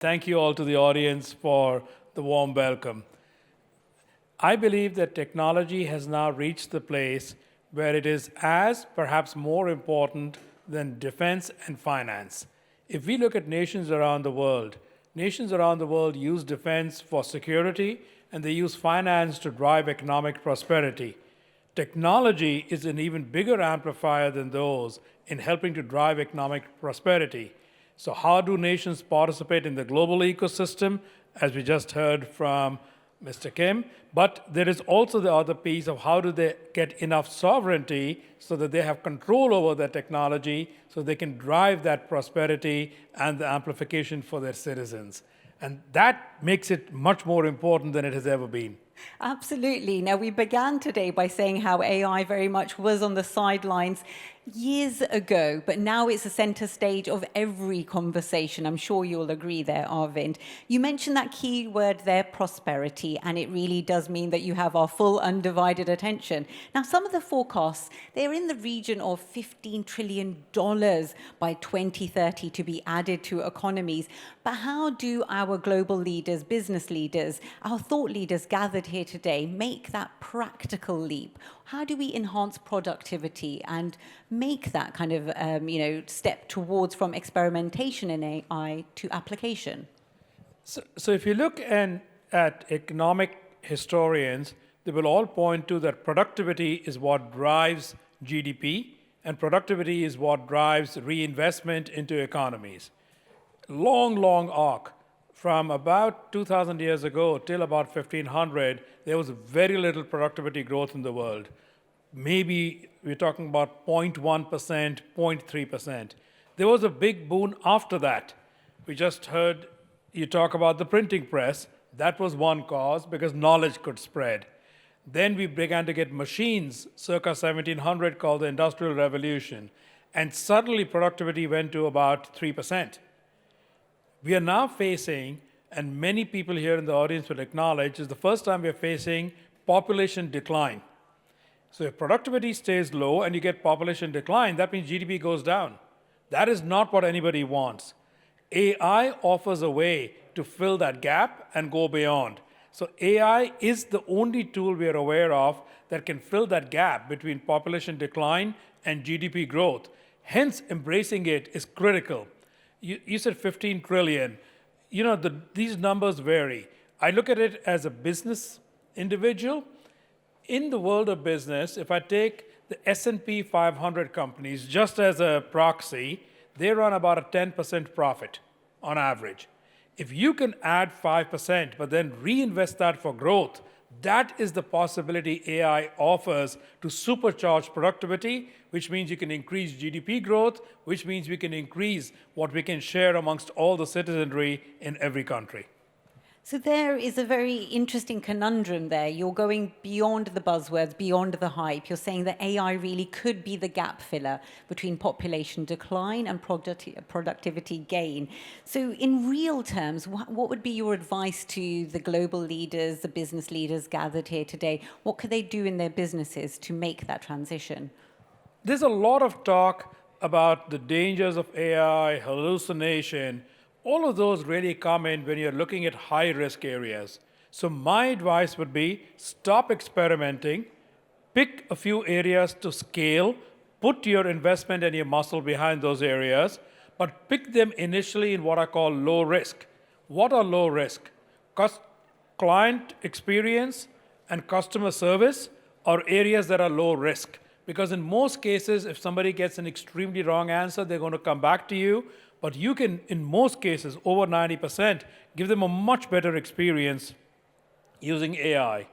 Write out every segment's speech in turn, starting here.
Thank you all to the audience for the warm welcome. I believe that technology has now reached the place where it is as, perhaps more important than defense and finance. If we look at nations around the world use defense for security and they use finance to drive economic prosperity. Technology is an even bigger amplifier than those in helping to drive economic prosperity. So, how do nations participate in the global ecosystem, as we just heard from Mr. Kim? But there is also the other piece of how do they get enough sovereignty so that they have control over their technology so they can drive that prosperity and the amplification for their citizens. And that makes it much more important than it has ever been. Absolutely. Now, we began today by saying how AI very much was on the sidelines years ago, but now it's a center stage of every conversation. I'm sure you'll agree there, Arvind. You mentioned that key word there, prosperity, and it really does mean that you have our full undivided attention. Now, some of the forecasts, they're in the region of $15 trillion by 2030 to be added to economies. But how do our global leaders, business leaders, our thought leaders gathered here today make that practical leap? How do we enhance productivity and make that kind of step towards from experimentation in AI to application? So if you look at economic historians, they will all point to that productivity is what drives GDP, and productivity is what drives reinvestment into economies. Long arc. From about 2,000 years ago till about 1500, there was very little productivity growth in the world. Maybe we're talking about 0.1%, 0.3%. There was a big boom after that. We just heard you talk about the printing press. That was one cause because knowledge could spread. Then we began to get machines circa 1700 called the Industrial Revolution. And suddenly productivity went to about 3%. We are now facing, and many people here in the audience will acknowledge, is the first time we are facing population decline. So if productivity stays low and you get population decline, that means GDP goes down. That is not what anybody wants. AI offers a way to fill that gap and go beyond. So AI is the only tool we are aware of that can fill that gap between population decline and GDP growth. Hence, embracing it is critical. You said 15 trillion. These numbers vary. I look at it as a business individual. In the world of business, if I take the S&P 500 companies just as a proxy, they run about a 10% profit on average. If you can add 5%, but then reinvest that for growth, that is the possibility AI offers to supercharge productivity, which means you can increase GDP growth, which means we can increase what we can share amongst all the citizenry in every country. So there is a very interesting conundrum there. You're going beyond the buzzwords, beyond the hype. You're saying that AI really could be the gap filler between population decline and productivity gain. So in real terms, what would be your advice to the global leaders, the business leaders gathered here today? What could they do in their businesses to make that transition? There's a lot of talk about the dangers of AI, hallucination. All of those really come in when you're looking at high-risk areas. So my advice would be stop experimenting, pick a few areas to scale, put your investment and your muscle behind those areas, but pick them initially in what I call low risk. What are low risk? Client experience and customer service are areas that are low risk. Because in most cases, if somebody gets an extremely wrong answer, they're going to come back to you. But you can, in most cases, over 90%, give them a much better experience using AI.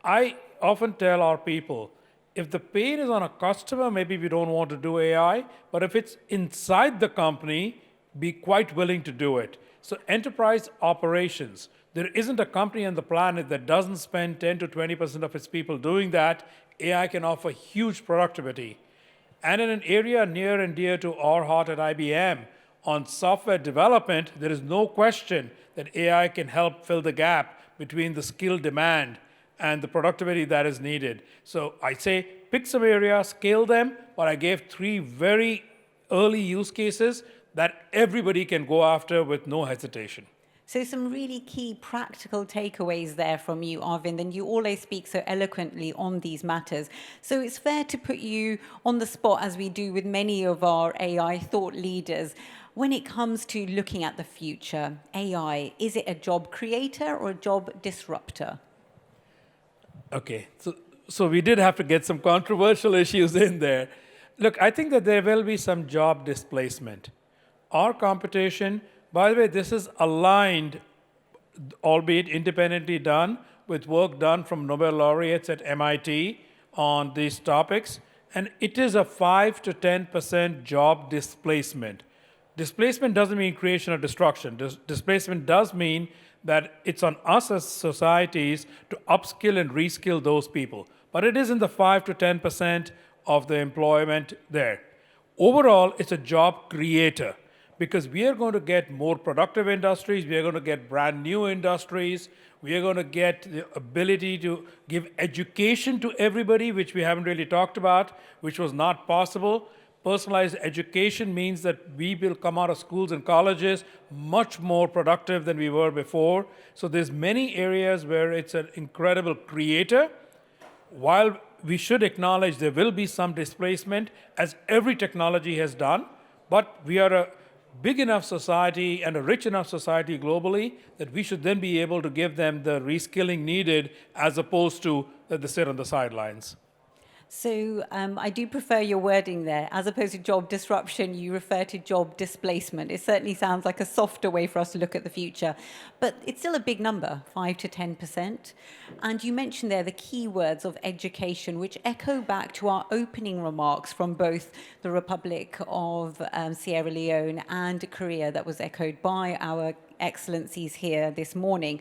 I often tell our people, if the pain is on a customer, maybe we don't want to do AI. But if it's inside the company, be quite willing to do it. So enterprise operations, there isn't a company on the planet that doesn't spend 10 to 20% of its people doing that. AI can offer huge productivity. And in an area near and dear to our heart at IBM, on software development, there is no question that AI can help fill the gap between the skill demand and the productivity that is needed. So I say pick some areas, scale them, but I gave 3 very early use cases. that everybody can go after with no hesitation. So some really key practical takeaways there from you, Arvind, and you always speak so eloquently on these matters. So it's fair to put you on the spot, as we do with many of our AI thought leaders. When it comes to looking at the future, AI, is it a job creator or a job disruptor? Okay, so we did have to get some controversial issues in there. Look, I think that there will be some job displacement. Our competition, by the way, this is aligned, albeit independently done, with work done from Nobel laureates at MIT on these topics, and it is a 5 to 10% job displacement. Displacement doesn't mean creation or destruction. Displacement does mean that it's on us as societies to upskill and reskill those people. But it is in the 5 to 10% of the employment there. Overall, it's a job creator because we are going to get more productive industries, we are going to get brand new industries, we are going to get the ability to give education to everybody, which we haven't really talked about, which was not possible. Personalized education means that we will come out of schools and colleges much more productive than we were before. So there's many areas where it's an incredible creator. While we should acknowledge there will be some displacement, as every technology has done, but we are a big enough society and a rich enough society globally that we should then be able to give them the reskilling needed as opposed to that they sit on the sidelines. So I do prefer your wording there. As opposed to job disruption, you refer to job displacement. It certainly sounds like a softer way for us to look at the future. But it's still a big number, 5 to 10%. And you mentioned there the key words of education, which echo back to our opening remarks from both the Republic of Sierra Leone and Korea that was echoed by our excellencies here this morning.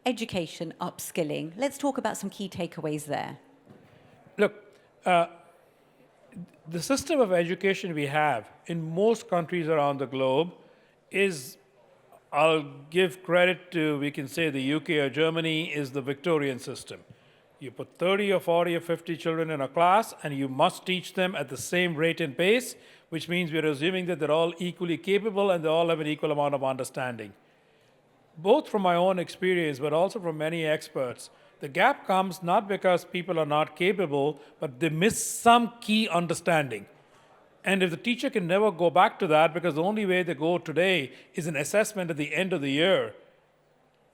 Education, upskilling. Let's talk about some key takeaways there. Look, the system of education we have in most countries around the globe is, I'll give credit to, we can say the UK or Germany, is the Victorian system. You put 30 or 40 or 50 children in a class and you must teach them at the same rate and pace, which means we're assuming that they're all equally capable and they all have an equal amount of understanding. Both from my own experience, but also from many experts, the gap comes not because people are not capable, but they miss some key understanding. And if the teacher can never go back to that, because the only way they go today is an assessment at the end of the year,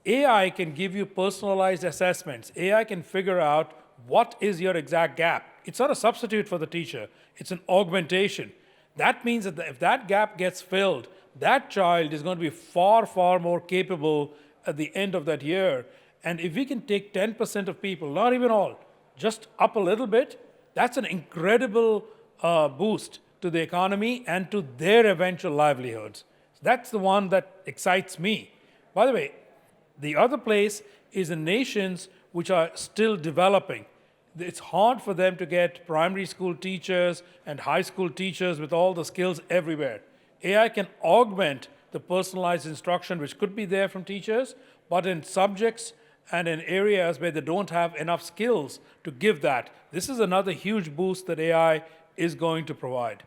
AI can give you personalized assessments. AI can figure out what is your exact gap. It's not a substitute for the teacher, it's an augmentation. That means that if that gap gets filled, that child is going to be far, far more capable at the end of that year. And if we can take 10% of people, not even all, just up a little bit, that's an incredible boost to the economy and to their eventual livelihoods. That's the one that excites me. By the way, the other place is in nations which are still developing. It's hard for them to get primary school teachers and high school teachers with all the skills everywhere. AI can augment the personalized instruction which could be there from teachers, but in subjects and in areas where they don't have enough skills to give that. This is another huge boost that AI is going to provide.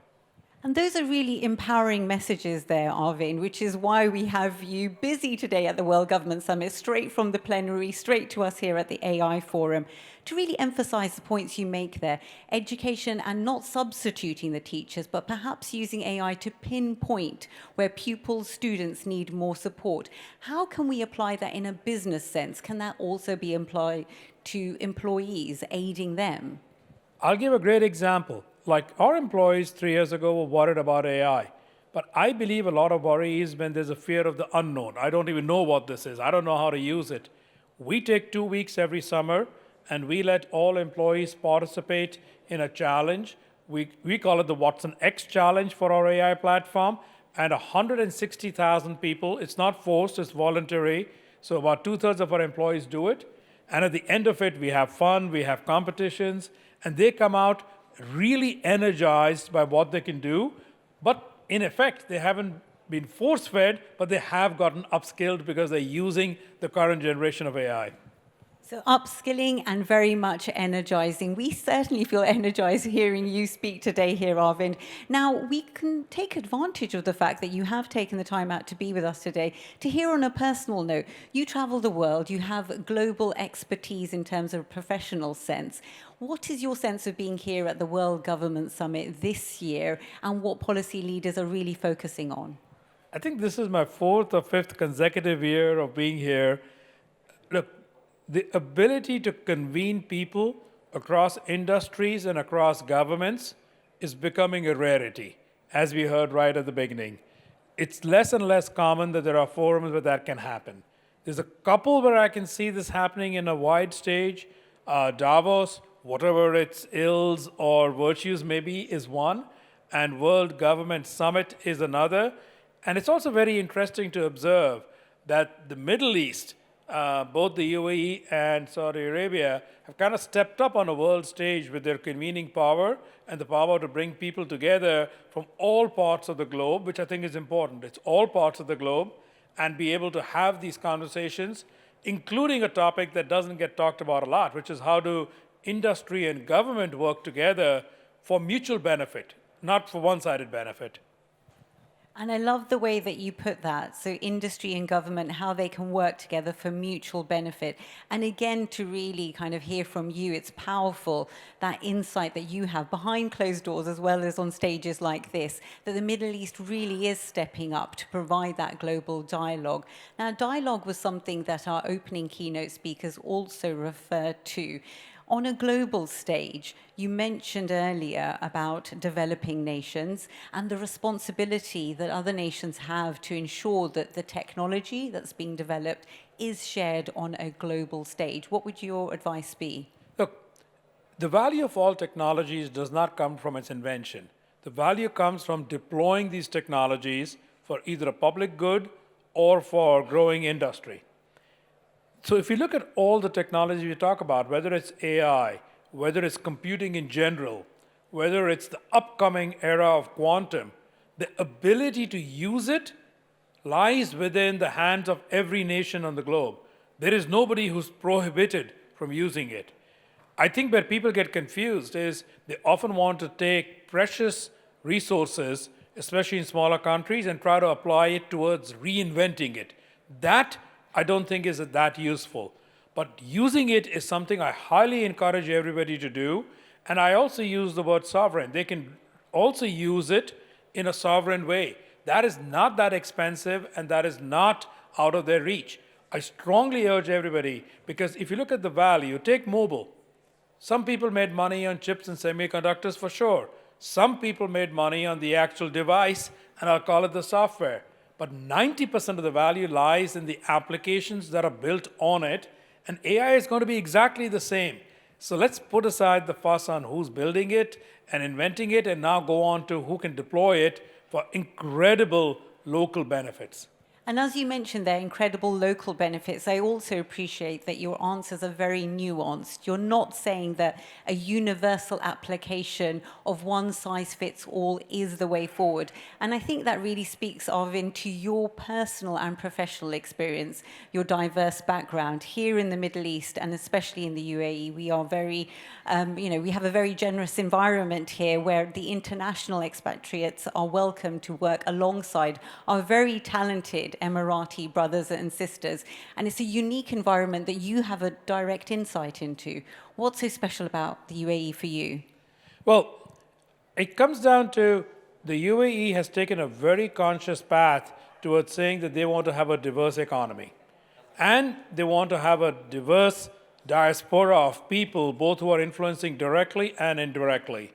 And those are really empowering messages there, Arvind, which is why we have you busy today at the World Government Summit, straight from the plenary, straight to us here at the AI Forum, to really emphasize the points you make there. Education and not substituting the teachers, but perhaps using AI to pinpoint where pupils, students need more support. How can we apply that in a business sense? Can that also be applied to employees, aiding them? I'll give a great example. Like our employees 3 years ago were worried about AI. But I believe a lot of worry is when there's a fear of the unknown. I don't even know what this is. I don't know how to use it. We take 2 weeks every summer and we let all employees participate in a challenge. We call it the Watson X challenge for our AI platform. And 160,000 people, it's not forced, it's voluntary. So about 2/3 of our employees do it. And at the end of it, we have fun, we have competitions, and they come out really energized by what they can do, but in effect, they haven't been force-fed, but they have gotten upskilled because they're using the current generation of AI. So upskilling and very much energizing. We certainly feel energized hearing you speak today here, Arvind. Now, we can take advantage of the fact that you have taken the time out to be with us today to hear on a personal note. You travel the world, you have global expertise in terms of a professional sense. What is your sense of being here at the World Government Summit this year, and what policy leaders are really focusing on? I think this is my fourth or fifth consecutive year of being here. Look, the ability to convene people across industries and across governments is becoming a rarity, as we heard right at the beginning. It's less and less common that there are forums where that can happen. There's a couple where I can see this happening in a wide stage. Davos, whatever its ills or virtues may be, is one, and World Government Summit is another. And it's also very interesting to observe that the Middle East, both the UAE and Saudi Arabia, have kind of stepped up on a world stage with their convening power and the power to bring people together from all parts of the globe, which I think is important. It's all parts of the globe, and be able to have these conversations, including a topic that doesn't get talked about a lot, which is how do industry and government work together for mutual benefit, not for one-sided benefit. And I love the way that you put that. So industry and government, how they can work together for mutual benefit. And again, to really kind of hear from you, it's powerful, that insight that you have behind closed doors as well as on stages like this, that the Middle East really is stepping up to provide that global dialogue. Now, dialogue was something that our opening keynote speakers also referred to. On a global stage, you mentioned earlier about developing nations and the responsibility that other nations have to ensure that the technology that's being developed is shared on a global stage. What would your advice be? Look, the value of all technologies does not come from its invention. The value comes from deploying these technologies for either a public good or for growing industry. So if you look at all the technology we talk about, whether it's AI, whether it's computing in general, whether it's the upcoming era of quantum, the ability to use it lies within the hands of every nation on the globe. There is nobody who's prohibited from using it. I think where people get confused is they often want to take precious resources, especially in smaller countries, and try to apply it towards reinventing it. That I don't think is that useful. But using it is something I highly encourage everybody to do. And I also use the word sovereign. They can also use it in a sovereign way. That is not that expensive, and that is not out of their reach. I strongly urge everybody, because if you look at the value, take mobile. Some people made money on chips and semiconductors for sure. Some people made money on the actual device, and I'll call it the software. But 90% of the value lies in the applications that are built on it, and AI is going to be exactly the same. So let's put aside the fuss on who's building it and inventing it, and now go on to who can deploy it for incredible local benefits. And as you mentioned there, incredible local benefits, I also appreciate that your answers are very nuanced. You're not saying that a universal application of one size fits all is the way forward. And I think that really speaks, Arvind, to your personal and professional experience, your diverse background. Here in the Middle East, and especially in the UAE, we are very, we have a very generous environment here where the international expatriates are welcome to work alongside our very talented Emirati brothers and sisters. And it's a unique environment that you have a direct insight into. What's so special about the UAE for you? Well, it comes down to the UAE has taken a very conscious path towards saying that they want to have a diverse economy. And they want to have a diverse diaspora of people, both who are influencing directly and indirectly.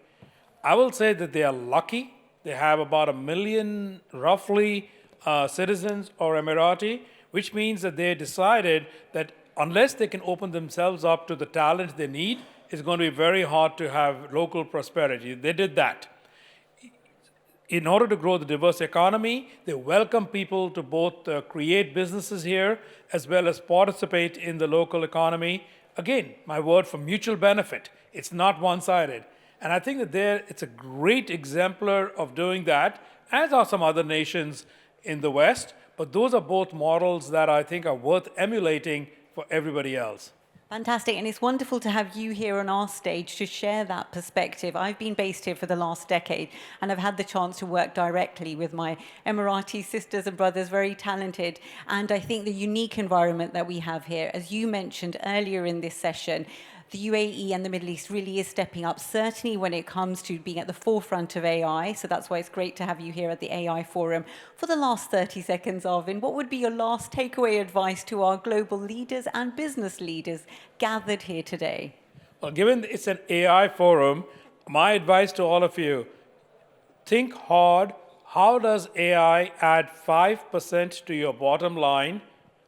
I will say that they are lucky. They have about 1 million, roughly, citizens or Emirati, which means that they decided that unless they can open themselves up to the talent they need, it's going to be very hard to have local prosperity. They did that. In order to grow the diverse economy, they welcome people to both create businesses here as well as participate in the local economy. Again, my word for mutual benefit. It's not one-sided. And I think that it's a great exemplar of doing that, as are some other nations in the West, but those are both models that I think are worth emulating for everybody else. Fantastic, and it's wonderful to have you here on our stage to share that perspective. I've been based here for the last decade, and I've had the chance to work directly with my Emirati sisters and brothers, very talented. And I think the unique environment that we have here, as you mentioned earlier in this session, the UAE and the Middle East really is stepping up, certainly when it comes to being at the forefront of AI. So that's why it's great to have you here at the AI Forum. For the last 30 seconds, Arvind, what would be your last takeaway advice to our global leaders and business leaders gathered here today? Well, given it's an AI forum, my advice to all of you, think hard. How does AI add 5% to your bottom line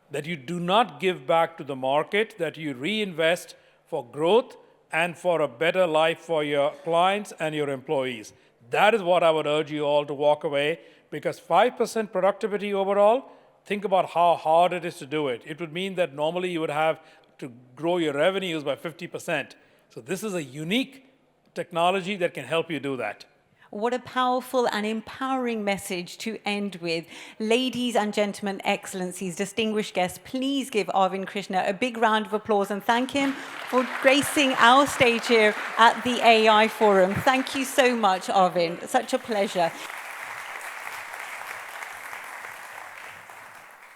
that you do not give back to the market, that you reinvest for growth and for a better life for your clients and your employees? That is what I would urge you all to walk away, because 5% productivity overall, think about how hard it is to do it. It would mean that normally you would have to grow your revenues by 50%. So this is a unique technology that can help you do that. What a powerful and empowering message to end with. Ladies and gentlemen, excellencies, distinguished guests, please give Arvind Krishna a big round of applause and thank him for gracing our stage here at the AI Forum. Thank you so much, Arvind. Such a pleasure.